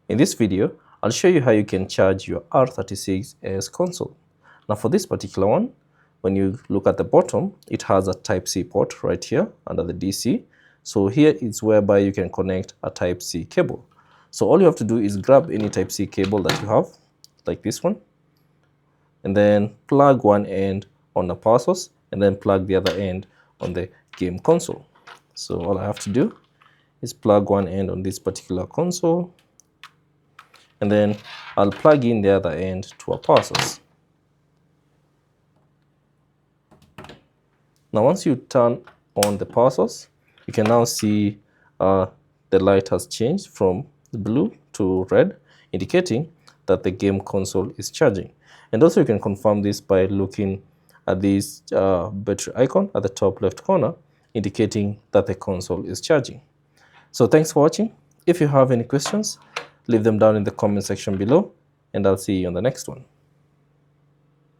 In this video, I'll show you how you can charge your R36s console. Now for this particular one, when you look at the bottom, it has a Type-C port right here under the DC. So here is whereby you can connect a Type-C cable. So all you have to do is grab any Type-C cable that you have, like this one, and then plug one end on the power source and then plug the other end on the game console. So all I have to do is plug one end on this particular console, and then I'll plug in the other end to a power source. Now once you turn on the power source, you can now see the light has changed from blue to red, indicating that the game console is charging. And also you can confirm this by looking at this battery icon at the top left corner, indicating that the console is charging. So thanks for watching. If you have any questions, leave them down in the comment section below, and I'll see you on the next one.